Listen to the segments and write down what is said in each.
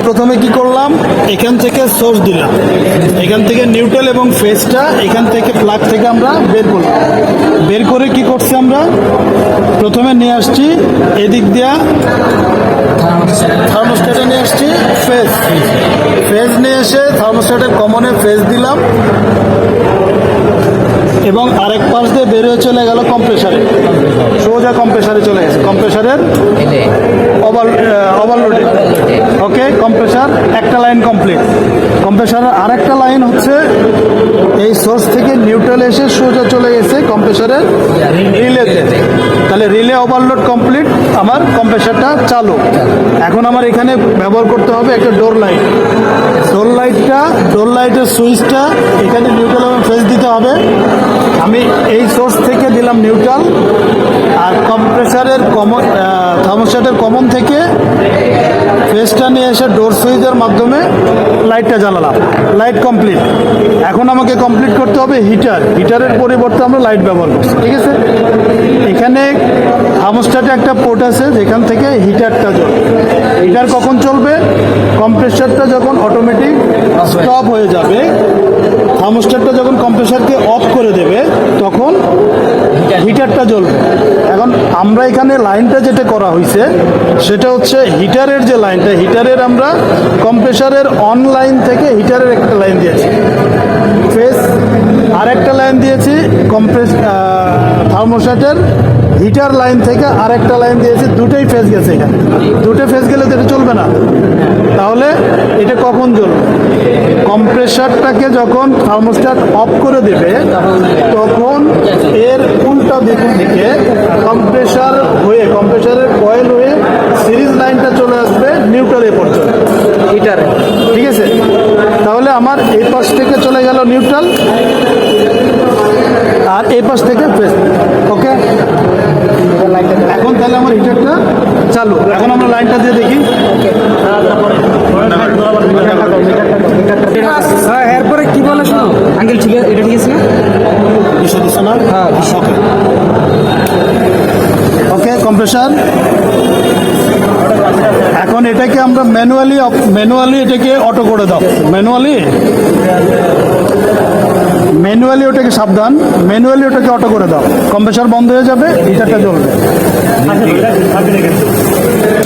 প্রথমে কি করলাম, এখান থেকে সোর্স দিলাম, এখান থেকে নিউট্রাল এবং ফেজটা এখান থেকে প্লাগ থেকে আমরা বের করলাম। বের করে কি করছি আমরা, প্রথমে নিয়ে আসছি এদিক দিয়া থার্মোস্ট্যাটে নিয়ে আসছি ফেজ নিয়ে এসে থার্মোস্ট্যাটের কমনে ফেজ দিলাম এবং আরেক পাশ দিয়ে বের হয়ে চলে গেল কম্প্রেসারে, সোজা কম্প্রেসারে চলে গেছে, কম্প্রেসারের ওভারলোডে। ওকে, কম্প্রেসার একটা লাইন কমপ্লিট। কম্প্রেসারের আরেকটা লাইন হচ্ছে এই সোর্স থেকে নিউট্রাল এসে সোজা চলে গেছে কম্প্রেসারের রিলেতে। তাহলে রিলে ওভারলোড কমপ্লিট, আমার কম্প্রেসারটা চালু। এখন আমার এখানে ব্যবহার করতে হবে একটা ডোর লাইট। ডোর লাইটের সুইচটা এখানে নিউট্রাল এবং ফেজ দিতে হবে। আমি এই সোর্স থেকে দিলাম নিউট্রাল, আর কম্প্রেসারের থার্মোস্ট্যাটের কমন থেকে ফেজটা নিয়ে এসে ডোর সুইচের মাধ্যমে লাইটটা জ্বালালাম। Light complete. এখন আমাকে কমপ্লিট করতে হবে হিটারের পরিবর্তে আমরা লাইট ব্যবহার করছি। ঠিক আছে, এখানে থার্মোস্ট্যাটে একটা পোর্ট আছে যেখান থেকে হিটারটা চলবে। হিটার কখন চলবে, কম্প্রেসারটা যখন অটোমেটিক স্টপ হয়ে যাবে, থার্মোস্ট্যাটটা যখন কম্প্রেসারকে অফ করে দেবে তখন হিটারটা জ্বলবে। এখন আমরা এখানে লাইনটা যেটা করা হয়েছে সেটা হচ্ছে হিটারের যে লাইনটা, হিটারের আমরা কম্প্রেসারের অন লাইন থেকে হিটারের একটা লাইন দিয়েছি, ফেজ আরেকটা লাইন দিয়েছি, থার্মোস্ট্যাটের হিটার লাইন থেকে আরেকটা লাইন দিয়েছি, দুটোই ফেজ গেছে। এখানে দুটো ফেজ গেলে তো এটা চলবে না। তাহলে এটা কখন জ্বলবে, কম্প্রেসারটাকে যখন থার্মোস্ট্যাট অফ করে দেবে তখন এর উল্টা দিকের দিকে কম্প্রেসারের কয়েল হয়ে সিরিজ লাইনটা চলে আসবে নিউট্রাল এ পর্যন্ত হিটারে। ঠিক আছে, তাহলে আমার এই পাশ থেকে চলে গেল নিউট্রাল আর এই পাশ থেকে ফেজ। ওকে, এখন তাহলে আমার হিটারটা চালু। এখন আমরা লাইনটা দিয়ে দেখি। এরপরে কি বলে শোনো আঙ্কেল, ঠিক আছে, এটা ঠিক আছে না? বিষয় দিচ্ছে না? হ্যাঁ, ওকে ওকে, কম্প্রেসার। এখন এটাকে আমরা ম্যানুয়ালি এটাকে অটো করে দাও। ম্যানুয়ালি ওটাকে সাবধান, ম্যানুয়ালি ওটাকে অটো করে দাও। কম্প্রেসার বন্ধ হয়ে যাবে, হিটারটা জ্বলবে।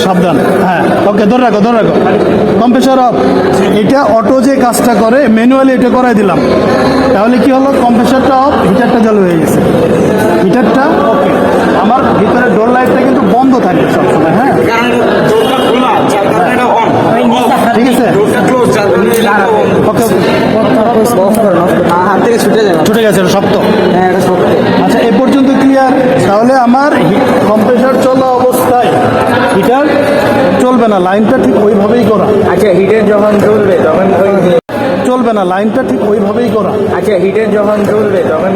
সাবধান, হ্যাঁ, ওকে, ধরে রাখো। Compressor of. এটা অটো যে কাজটা করে ম্যানুয়ালি এটা করাই দিলাম। তাহলে কি হলো, কম্প্রেসারটা অফ, হিটারটা চালু হয়ে গেছে। হিটারটা ওকে। আমার ভিতরে ডোর লাইটটা কিন্তু বন্ধ থাকবে সবসময়। হ্যাঁ, ঠিক আছে, ওকে হাত থেকে ছুটে গেছে, শক্ত। হ্যাঁ, এটা শক্ত। আচ্ছা, এ পর্যন্ত ক্লিয়ার। তাহলে আমার কম্প্রেসার চলা অবস্থায় হিটার চলবে না, লাইনটা ঠিক ওইভাবেই করা। আচ্ছা, হিটার যখন জ্বলবে তখন চলবে না, লাইনটা ঠিক ওইভাবেই করা। আচ্ছা, হিটার যখন জ্বলবে তখন